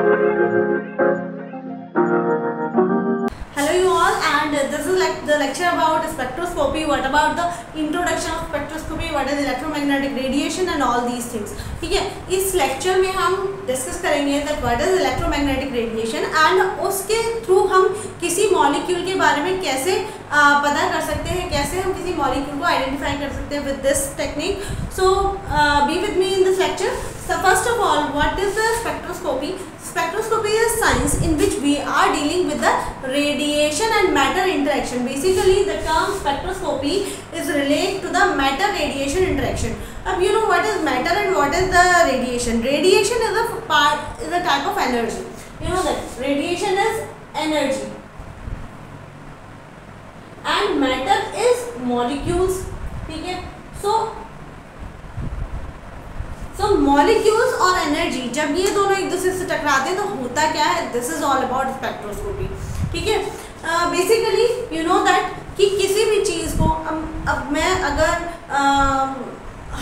Hello you all, and this is like the lecture about spectroscopy. What about the introduction of spectroscopy, what is electromagnetic radiation and all these things. ठीक है, इस lecture में हम discuss करेंगे that what is electromagnetic radiation and उसके through हम किसी molecule के बारे में कैसे पता कर सकते हैं, कैसे हम किसी मॉलिक्यूल को आइडेंटिफाई कर सकते हैं with this technique. So be with me in this lecture. So first of all, what is the spectroscopy? Spectroscopy is science in which we are dealing with the radiation and matter interaction. Basically, the term spectroscopy is related to the matter radiation interaction. Now, you know what is matter and what is the radiation. Radiation is a type of energy. You know that radiation is energy, and matter is molecules. Okay, so molecules और energy जब ये दोनों एक दूसरे से टकराते हैं तो होता क्या है, this is all about spectroscopy. ठीक है, basically you know that कि किसी भी चीज़ को अब मैं अगर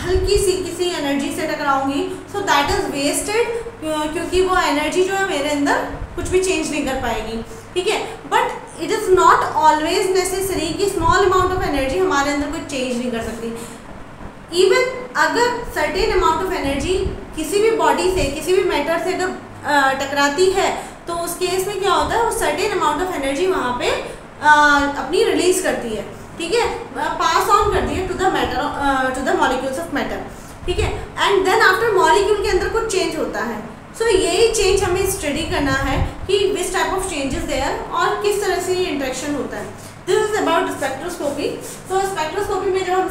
हल्की सी किसी एनर्जी से टकराऊंगी so that is wasted, क्योंकि वो एनर्जी जो है मेरे अंदर कुछ भी चेंज नहीं कर पाएगी. ठीक है, but it is not always necessary कि स्मॉल अमाउंट ऑफ एनर्जी हमारे अंदर कोई चेंज नहीं कर सकती. इवन अगर सर्टेन अमाउंट ऑफ एनर्जी किसी भी बॉडी से, किसी भी मैटर से अगर टकराती है तो उस केस में क्या होता है, वो सर्टेन अमाउंट ऑफ एनर्जी वहाँ पे अपनी रिलीज करती है. ठीक है, पास ऑन करती है to the matter, to the molecules of matter. ठीक है, एंड देन आफ्टर मॉलिक्यूल के अंदर कुछ चेंज होता है. सो यही चेंज हमें स्टडी करना है कि which type of changes there और किस तरह से ये इंटरेक्शन होता है. This is about spectroscopy. So spectroscopy में जब हम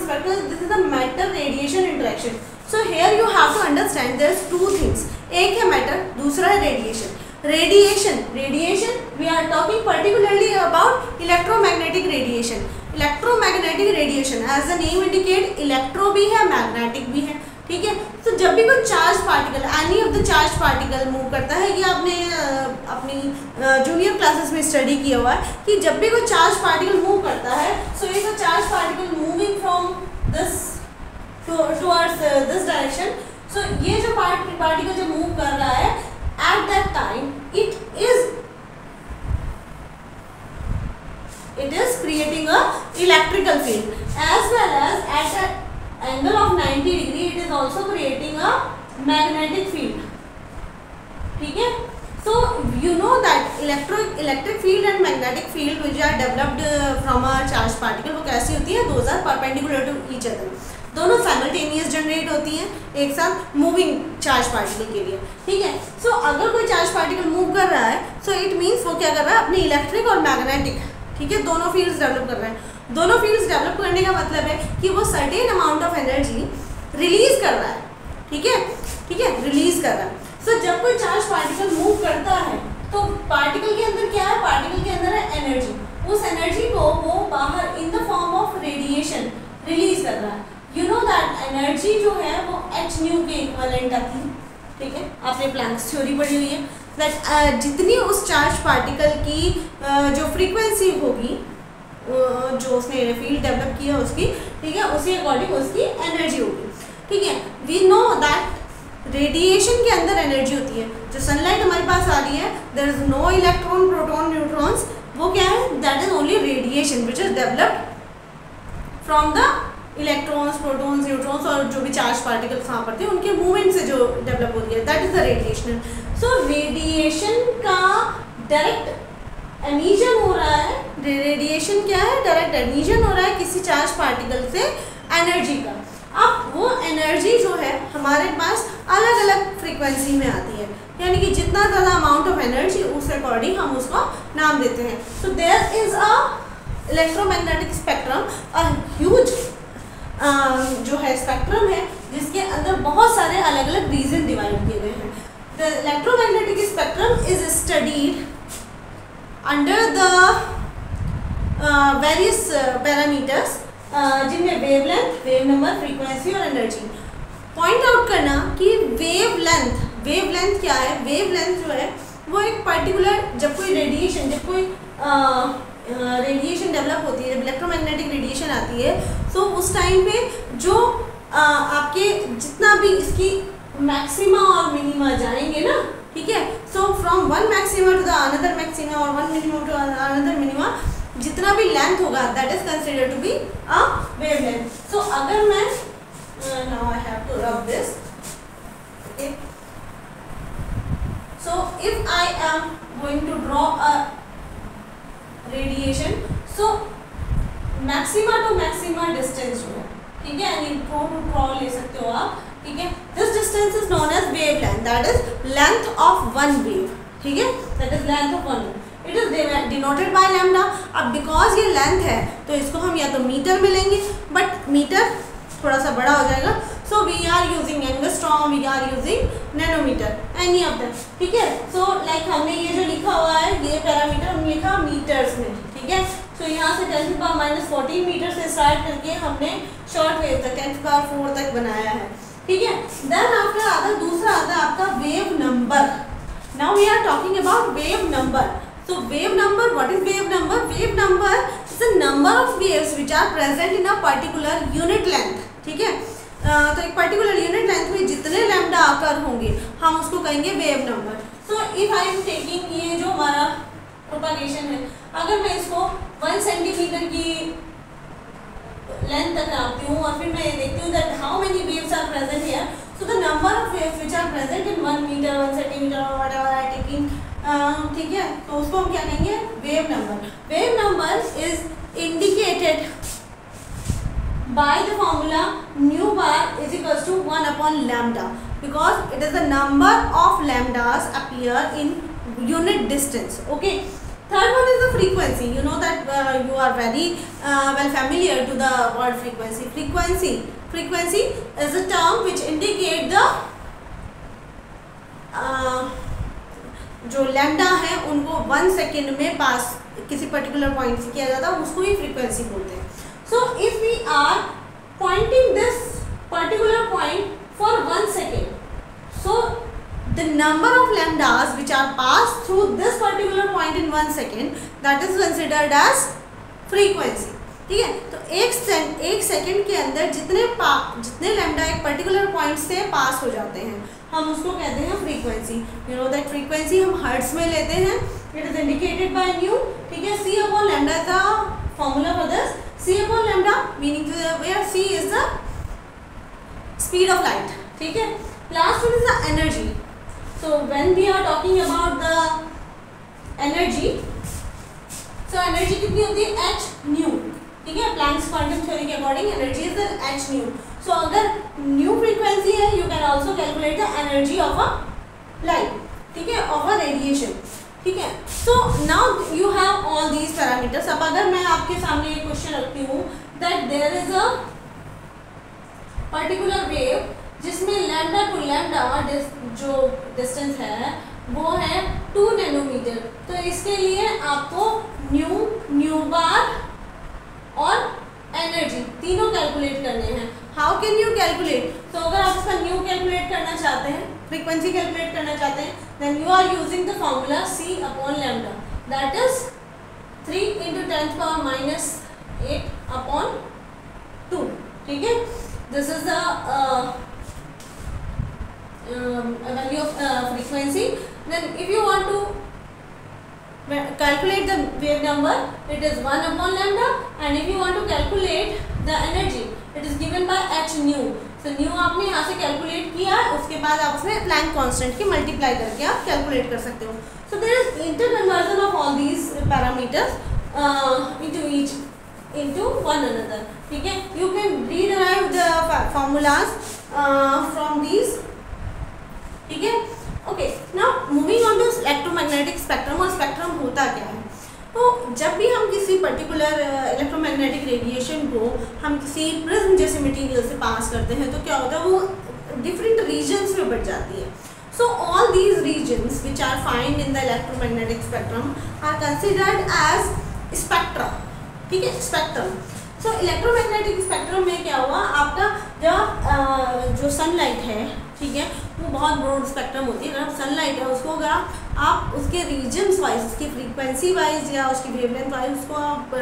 this is the matter radiation interaction. So here you have to understand there is two things. एक है matter, दूसरा है radiation. Radiation we are talking particularly about electromagnetic radiation. Electromagnetic radiation as the name indicate, electro भी है, magnetic भी है. ठीक है, तो जब भी कोई charge particle, any of the charge particle move करता है, ये आपने अपनी जूनियर क्लासेस में स्टडी किया हुआ है कि जब भी कोई चार्ज पार्टिकल मूव करता है, so is a charge particle moving from this towards this direction. So ये जो पार्टिकल जब मूव कर रहा है, at that time it is creating a electrical field as well as at an angle of 90 degree it is also creating a magnetic field. ठीक है, so you know that electric field and magnetic field which are developed from a charged particle वो कैसी होती है, those are perpendicular to each other. दोनों simultaneous generate होती हैं एक साथ मूविंग चार्ज पार्टिकल के लिए. ठीक है, सो अगर कोई चार्ज पार्टिकल मूव कर रहा है, सो इट मीन्स वो क्या कर रहा है, अपनी इलेक्ट्रिक और मैग्नेटिक, ठीक है, दोनों फील्ड्स डेवलप कर रहे हैं. दोनों फील्ड्स डेवलप करने का मतलब है कि वो certain amount of energy release कर रहा है. ठीक है, रिलीज कर रहा है. सो जब कोई चार्ज पार्टिकल मूव करता है तो पार्टिकल के अंदर क्या है, पार्टिकल के अंदर है एनर्जी. उस एनर्जी को वो बाहर in the form of radiation release कर रहा है. यू नो दैट एनर्जी जो है वो एच न्यू के इक्विवेलेंट आती है. ठीक है, आपने प्लैंक्स थ्योरी पढ़ी हुई है दैट जितनी उस चार्ज पार्टिकल की जो फ्रीक्वेंसी होगी, जो उसने फील्ड डेवलप किया उसकी, ठीक है, उसी अकॉर्डिंग उसकी एनर्जी होगी. ठीक है, वी नो दैट रेडिएशन के अंदर एनर्जी होती है. जो सनलाइट हमारे पास आ रही है, there is no electron, proton, neutrons, वो क्या है, that is only radiation which is developed from the electrons, protons, neutrons और जो भी चार्ज पार्टिकल्स वहाँ पर थे उनके मूवमेंट से जो डेवलप होती है, that is the radiation. So radiation का डायरेक्ट एमिशन हो रहा है. रेडिएशन क्या है, डायरेक्ट एमिशन हो रहा है किसी चार्ज पार्टिकल से एनर्जी का. अब वो एनर्जी जो है हमारे पास अलग अलग फ्रीक्वेंसी में आती है, यानी कि जितना ज़्यादा अमाउंट ऑफ एनर्जी उस अकॉर्डिंग हम उसको नाम देते हैं. So there is a electromagnetic spectrum, a huge जो है स्पेक्ट्रम है जिसके अंदर बहुत सारे अलग अलग रीजन डिवाइड किए गए हैं. The electromagnetic spectrum is studied under the various parameters जिनमें वेवलेंथ, वेव नंबर, फ्रीक्वेंसी और एनर्जी. पॉइंट आउट करना कि वेवलेंथ क्या है. वेवलेंथ जो है वो एक पर्टिकुलर, जब कोई रेडिएशन, जब कोई रेडिएशन डेवलप होती है, जब इलेक्ट्रोमैग्नेटिक रेडिएशन आती है, तो उस टाइम पे जो आपके जितना भी इसकी मैक्सिमा और मिनिमा जाएंगे ना, ठीक है, so from to the another maxima और one minimum to another minima, जितना भी लेंथ होगा that is considered to be a wavelength. So अगर मैं now I have to rub this. Okay, so if I am going to draw a radiation, so maxima to maxima distance जो है, ठीक है, यानी प्रो टू प्रो ले सकते हो आप, ठीक है. This distance is known as wavelength, that is length of one wave, ठीक है, that is length of one wave. It is denoted by lambda. अब बिकॉज ये लेंथ है तो इसको हम या तो मीटर में लेंगे, बट मीटर थोड़ा सा बड़ा हो जाएगा, so we are using angstrom, we are using nanometer, any of that, ठीक है. सो लाइक हमने ये जो लिखा हुआ है ये पैरामीटर हमने लिखा मीटर्स में, ठीक है. सो यहाँ से 10⁻⁻14 मीटर से स्टार्ट करके हमने शॉर्ट वेव तक 10⁻4 तक बनाया है, ठीक है. देन आफ्टर आता दूसरा आता है आपका wave number. Now we are talking about wave number. So wave number, what is wave number? Wave number is the number of waves which are present in a particular unit length, ठीक है. तो एक particular unit length में जितने lambda आकर होंगे हम उसको कहेंगे wave number. So if I am taking ये जो हमारा प्रोपागेशन है, अगर मैं इसको 1 सेंटीमीटर की लेंथ तक नापती हूँ और फिर मैं ये देखती हूँ that how many waves are present here, so the number of waves which are present in 1 metre 1 centimetre और व्हाटएवर आई टेकिंग, ठीक है, तो उसको हम क्या कहेंगे wave number. Wave number is indicated by the formula nu bar is equals to 1 upon lambda, because it is the number of lambdas appear in unit distance. Okay, third one is the frequency. You know that you are very well familiar to the word frequency. Frequency is a term which indicate the जो lambda है उनको 1 second में पास किसी particular point से किया जाता है, उसको ही फ्रीक्वेंसी बोलते हैं. So if we are pointing this particular point for 1 second, so the number of lambdas which are passed through this particular point in 1 second, that is considered as frequency, ठीक है. तो एक सेकेंड के अंदर जितने lambda एक particular point से पास हो जाते हैं हम उसको कहते हैं frequency. You know that frequency हम हर्ट्ज में लेते हैं. It is indicated by nu, ठीक है. C upon lambda is the formula for this. C upon lambda meaning where C is the speed of light, ठीक है. Last one is the energy. So when we are talking about the energy, so energy कितनी होती है h nu, ठीक है. Planck's quantum theory के according energy is the h nu. So अगर nu frequency है you can also calculate the energy of a light, ठीक है, ऑफ अ रेडिएशन, ठीक है. So now you have all these parameters. अब अगर मैं आपके सामने एक क्वेश्चन रखती हूँ that there is a particular wave जिसमें लैम्डा टू लैम्डा जो डिस्टेंस है वो है 2 नैनोमीटर, तो इसके लिए आपको न्यू बार और एनर्जी तीनों कैलकुलेट करने हैं. How can you calculate? तो अगर आप इसका न्यू कैलकुलेट करना चाहते हैं, फ्रीक्वेंसी कैलकुलेट करना चाहते हैं, then you are using the formula C upon lambda, that is 3 × 10⁻⁸ upon 2, ठीक है. This is the value of frequency. Then if you want to calculate the wave number, it is 1 upon lambda, and if you want to calculate the energy, it is given by h nu. So nu आपने यहाँ से calculate किया, उसके बाद आप उसमें Planck constant की multiply करके आप calculate कर सकते हो. So there is interconversion of all these parameters into one another, ठीक है. You can rederive the formulas from these, ठीक है. Okay, now moving on to electromagnetic spectrum. और स्पेक्ट्रम होता क्या है? तो जब भी हम किसी पर्टिकुलर इलेक्ट्रोमैग्नेटिक रेडिएशन को हम किसी प्रिज्म जैसे मटेरियल से पास करते हैं तो क्या होता है, वो डिफरेंट रीजन्स में बढ़ जाती है. So all these regions which are find in the electromagnetic spectrum are considered as spectra, ठीक है, स्पेक्ट्रम. सो इलेक्ट्रोमैग्नेटिक स्पेक्ट्रम में क्या हुआ, आपका जब जो सनलाइट है, ठीक है, वो बहुत ब्रॉड स्पेक्ट्रम होती है. अगर सनलाइट है उसको अगर आप उसके रीजन्स वाइज, उसकी फ्रीक्वेंसी वाइज या उसकी वेवलेंथ वाइज उसको आप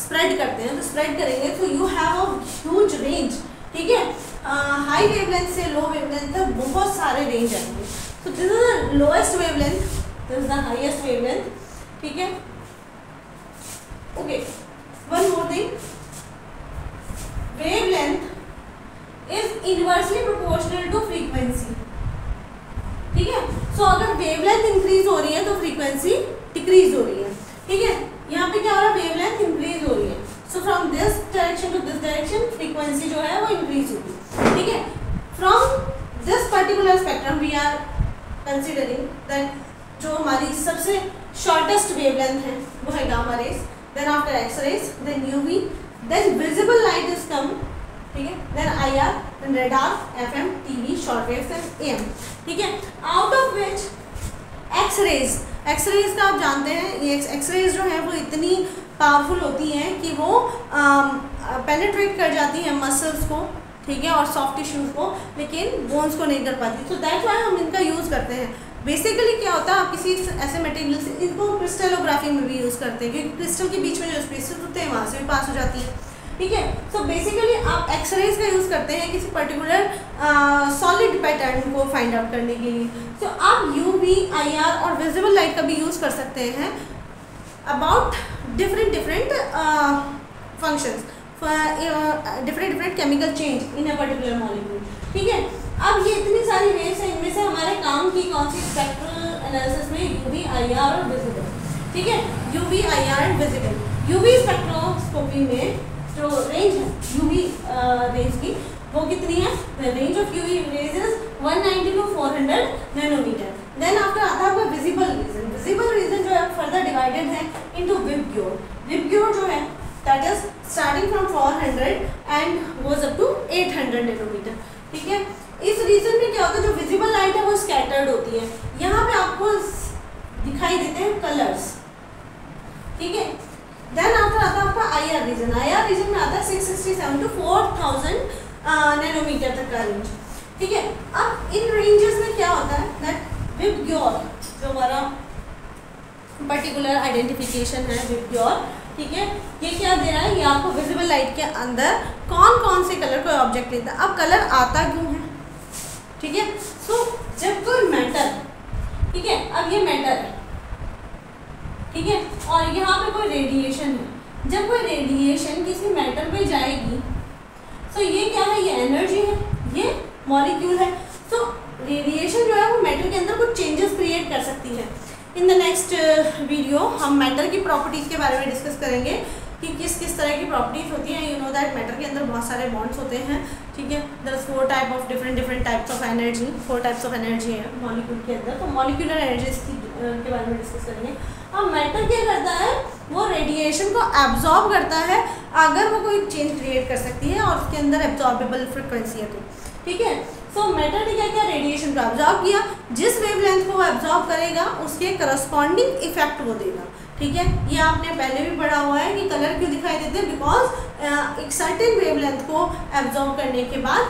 स्प्रेड करते हैं, तो स्प्रेड करेंगे तो you have a huge range, ठीक है. हाई वेवलेंथ से लो वेवलेंथ तक बहुत सारे रेंज आएंगे. So this is the lowest wavelength this is the highest wavelength, ठीक है। Okay, one more thing, wavelength is inversely proportional to frequency, ठीक है। सो अगर वेवलेंथ इंक्रीज हो रही है तो फ्रीक्वेंसी डिक्रीज हो रही है, ठीक है। यहाँ पे क्या हो रहा है, वेवलेंथ इंक्रीज हो रही है, so from this direction to this direction frequency जो है वो इंक्रीज होगी, ठीक है। From this particular spectrum we are considering that जो हमारी सबसे शॉर्टेस्ट वेवलेंथ है वो है gamma rays, then after X rays, then UV, then visible light is come, ठीक है, then IR, then radar, FM, TV, short waves and AM, ठीक है। Out of which X rays का आप जानते हैं, ये एक्स रेज जो है वो इतनी पावरफुल होती हैं कि वो पेनिट्रेट कर जाती हैं मसल्स को, ठीक है, और सॉफ्ट टिश्यूज को, लेकिन बोन्स को नहीं कर पाती। सो दैट्स व्हाई हम इनका यूज़ करते हैं। बेसिकली क्या होता है, आप किसी ऐसे मटेरियल से इनको क्रिस्टलोग्राफी में भी यूज़ करते हैं, क्योंकि क्रिस्टल के बीच में जो स्पेसेस होते हैं वहाँ से भी पास हो जाती है, ठीक है। सो बेसिकली आप एक्सरेज का यूज़ करते हैं किसी पर्टिकुलर सॉलिड पैटर्न को फाइंड आउट करने के लिए। सो आप यूवी, आईआर और विजिबल लाइट का भी यूज़ कर सकते हैं about different functions, different chemical change in a particular molecule, ठीक है। अब ये इतनी सारी वेव्स हैं, इनमें से हमारे काम की कौन सी, स्पेक्ट्रल एनालिसिस में यूवी, आईआर और विजिबल, ठीक है। UV, IR and visible. UV spectroscopy में जो रेंज है यूवी रेंज की वो कितनी है, the range of UV rays is 190 to 400 nanometer. Then after आता है आपका विजिबल रीजन। विजिबल रीजन जो है फर्दर डिवाइडेड है इनटू विबग्योर। विबग्योर जो है that is starting from 400 and goes up to 800 nanometer, ठीक है। इस रीजन में क्या होता है, जो विजिबल लाइट है वो स्कैटर्ड होती है, यहाँ पे आपको दिखाई देते हैं कलर्स, ठीक है। देन आफ्टर आता है आपका आईआर रीजन। आईआर रीजन में आता है 667 to 4000 नैनोमीटर तक का रेंज, ठीक है। अब इन रेंजेस में क्या होता है दैट विबग्योर जो हमारा पर्टिकुलर आइडेंटिफिकेशन है विबग्योर, ठीक है, ये क्या दे रहा है, ये आपको विजिबल लाइट के अंदर कौन कौन से कलर कोई ऑब्जेक्ट लेता है। अब कलर आता क्यों है, ठीक है। सो जब कोई मैटर, ठीक है, अब ये मैटर है, ठीक है, और यहाँ पे कोई रेडिएशन है, जब कोई रेडिएशन किसी मैटर पे जाएगी, सो ये क्या है, ये एनर्जी है, ये मॉलिक्यूल है। सो रेडिएशन जो है वो मैटर के अंदर कुछ चेंजेस क्रिएट कर सकती है। इन द नेक्स्ट वीडियो हम मैटर की प्रॉपर्टीज़ के बारे में डिस्कस करेंगे कि किस किस तरह की प्रॉपर्टीज़ होती हैं। यू नो दैट मैटर के अंदर बहुत सारे बॉन्ड्स होते हैं, ठीक है। There is 4 type of different types of energy, 4 types of energy है मॉलिक्यूल के अंदर, तो मॉलिक्यूलर एनर्जीज के बारे में डिस्कस करेंगे। अब मैटर क्या करता है, वो रेडिएशन को एब्जॉर्ब करता है अगर वो कोई चेंज क्रिएट कर सकती है और उसके अंदर एब्जॉर्बेबल फ्रिक्वेंसी है तो, ठीक है। सो मैटर ने क्या किया, रेडिएशन को एब्जॉर्ब किया, जिस वेवलेंथ को वो एब्जॉर्ब करेगा उसके करस्पॉन्डिंग इफेक्ट वो देगा, ठीक है। ये आपने पहले भी पढ़ा हुआ है कि कलर क्यों दिखाई देते हैं, बिकॉज एक सर्टेन वेवलेंथ को एब्जॉर्ब करने के बाद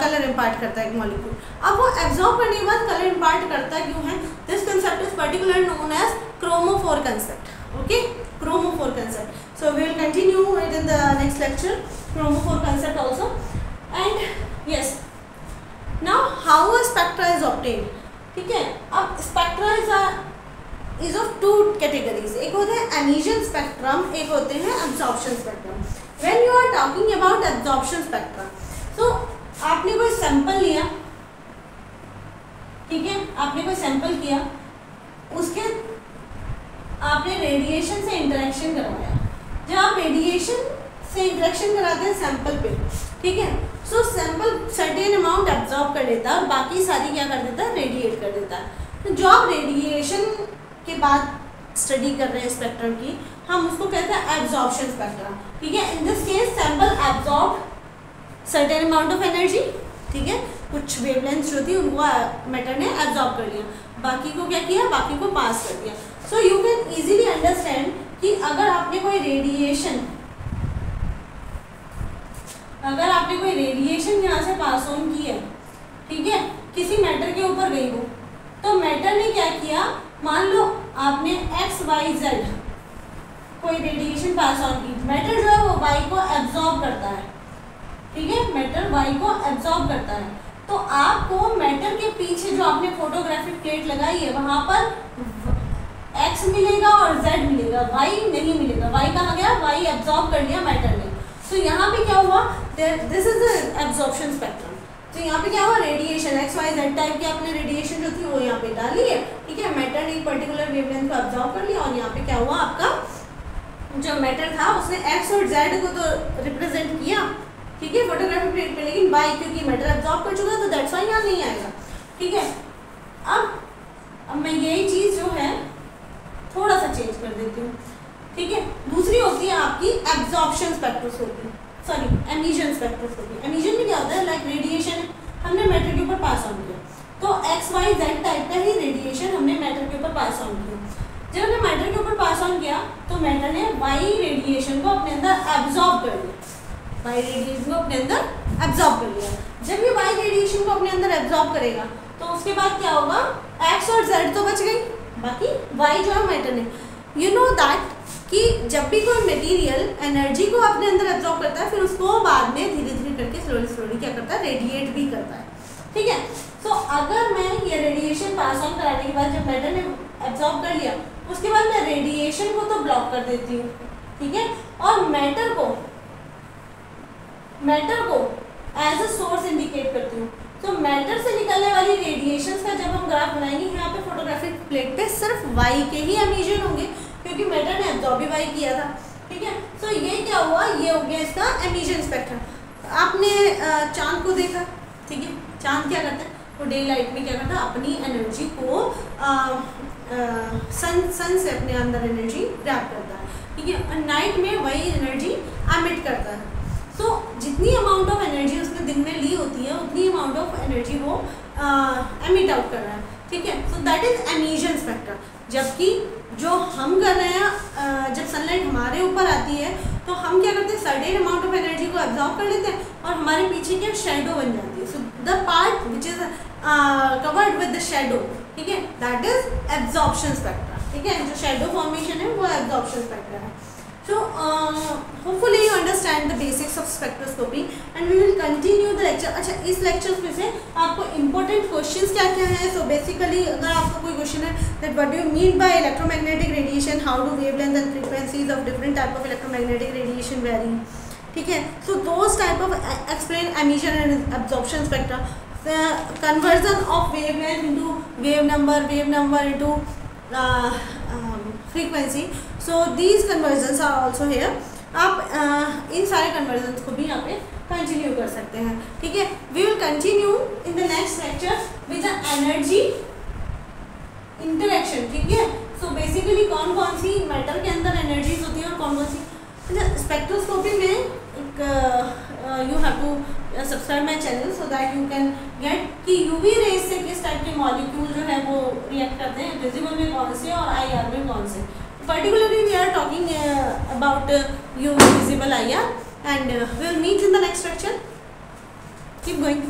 कलर इम्पार्ट करता है एक मॉलिक्यूल। अब वो एब्जॉर्ब करने के बाद कलर इम्पार्ट करता क्यों है, this concept is particular known as chromophore concept, okay, chromophore concept. So we will continue it in the next lecture, chromophore concept also. And yes, now how a spectra is obtained, ठीक है। अब spectra is of 2 categories, एक होते हैं emission spectrum, एक होते हैं absorption spectrum. When you are talking about absorption spectrum, so आपने कोई सैंपल लिया, ठीक है, आपने कोई सैंपल किया, उसके आपने रेडिएशन से इंटरेक्शन करवाया। जब आप रेडिएशन से इंटरेक्शन कराते हैं सैंपल पे, ठीक है, सो सैंपल सर्टेन अमाउंट एब्जॉर्ब कर लेता है और बाकी सारी क्या कर देता है, रेडिएट कर देता है। तो जो आप रेडिएशन के बाद स्टडी कर रहे हैं स्पेक्ट्रम की, हम उसको कहते हैं एब्जॉर्प्शन स्पेक्ट्रम, ठीक है। In this case sample absorb certain amount of energy, ठीक है, कुछ वेवलेंथ जो थी उनको मैटर ने एब्जॉर्ब कर लिया, बाकी को क्या किया, बाकी को पास कर दिया। So you can easily understand कि अगर आपने कोई रेडिएशन यहाँ से पास ऑन की है, ठीक है, किसी मैटर के ऊपर गई हो, तो मैटर ने क्या किया, मान लो आपने XYZ कोई रेडिएशन पास ऑन की, मैटर जो है वो Y को एब्जॉर्ब करता है, ठीक है, मैटर Y को एब्जॉर्ब करता है। तो आपको मैटर के पीछे जो आपने फोटोग्राफिक प्लेट लगाई है वहाँ पर x मिलेगा और z मिलेगा, y नहीं मिलेगा। y कहाँ गया? y एब्जॉर्ब कर लिया मैटर ने। तो यहाँ पे क्या हुआ? This is the absorption spectrum. तो यहाँ पे क्या हुआ? Radiation X Y Z type की आपने रेडिएशन जो थी वो यहाँ पे डाली है, ठीक है। मैटर ने एक पर्टिकुलर वेवलेंथ को एब्जॉर्ब कर लिया और यहाँ पे क्या हुआ? आपका जो मैटर था उसने एक्स और जेड को तो रिप्रेजेंट किया, ठीक है, फोटोग्राफिक प्लेट पे, लेकिन वाई क्योंकि मैटर एब्जॉर्ब कर चुका है तो दैट्स वाई यहाँ नहीं आएगा, ठीक है। अब मैं यही चीज़ जो है थोड़ा सा चेंज कर देती हूँ, ठीक है। दूसरी होती है आपकी absorption spectroscopy, sorry emission spectroscopy. Emission में क्या होता है? लाइक रेडिएशन हमने मैटर के ऊपर पास ऑन किया, तो एक्स वाई जेड टाइप का ही रेडिएशन हमने मैटर के ऊपर पास ऑन किया। जब हमने मैटर के ऊपर पास ऑन किया तो मैटर ने वाई रेडिएशन को अपने अंदर एब्जॉर्ब कर लिया, वाई रेडिएशन को अपने अंदर एब्जॉर्ब कर लिया। जब ये वाई रेडिएशन को अपने अंदर एब्जॉर्ब करेगा तो उसके बाद क्या होगा? एक्स और जेड तो बच गई, बाकी वाई जो है मैटर ने, यू नो दैट कि जब भी कोई मटेरियल एनर्जी को अपने अंदर एब्जॉर्ब करता है फिर उसको बाद में धीरे धीरे करके स्लोली स्लोली क्या करता है? रेडिएट भी करता है, ठीक है। सो अगर मैं ये रेडिएशन पास ऑन कराने के बाद जब मैटर ने एब्जॉर्ब कर लिया उसके बाद मैं रेडिएशन को तो ब्लॉक कर देती हूँ, ठीक है, और मैटर को एज अ सोर्स इंडिकेट करती हूँ। तो मैटर से निकलने वाली रेडिएशंस का जब हम ग्राफ बनाएंगे यहाँ पे फोटोग्राफिक प्लेट पे सिर्फ वाई के ही एमिशन होंगे क्योंकि मैटर ने एब्जॉर्ब भी वाई किया था, ठीक है। तो ये क्या हुआ? ये हो गया इसका एमिशन स्पेक्ट्रम। आपने चांद को देखा, ठीक है, चांद क्या करता है? वो डे लाइट में क्या करता है? अपनी एनर्जी को सन से अपने अंदर एनर्जी ग्रैब करता है, ठीक है, और नाइट में वही एनर्जी एमिट करता है। तो जितनी अमाउंट ऑफ एनर्जी उसने दिन में ली होती है उतनी अमाउंट ऑफ एनर्जी वो एमिट आउट कर रहा है, ठीक है। So that is emission spectrum. जबकि जो हम कर रहे हैं जब सनलाइट हमारे ऊपर आती है तो हम क्या करते हैं? सर्टेन अमाउंट ऑफ एनर्जी को एब्जॉर्ब कर लेते हैं और हमारे पीछे क्या शैडो बन जाती है। So the part which is covered with the shadow, ठीक है, दैट इज एब्जॉर्प्शन स्पेक्ट्रम, ठीक है। जो शैडो फॉर्मेशन है वो एब्जॉर्प्शन स्पेक्ट्रम है। So hopefully you understand the basics of spectroscopy and we will continue the lecture। अच्छा, इस lectures में से आपको important questions क्या क्या है? So basically अगर आपको कोई question है that what do you mean by electromagnetic radiation, how do wavelengths and frequencies of different type of electromagnetic radiation vary, ठीक है। So those type of explain emission and absorption spectra, the conversion of wavelength into wave number into frequency, so these conversions are also here। आप इन सारे conversions को भी यहाँ पे continue कर सकते हैं, ठीक है। we will continue in the next lecture with the energy interaction, ठीक है। so basically कौन कौन सी मैटर के अंदर एनर्जीज होती है और कौन कौन सी स्पेक्ट्रोस्कोपी में you have to subscribe my channel so that you can get कि UV रेज से किस टाइप के मॉलिक्यूल जो है वो रिएक्ट करते हैं, विजिबल में कौन से और IR में कौन से। Particularly we are talking about UV visible IR and we will meet in the next lecture. Keep going.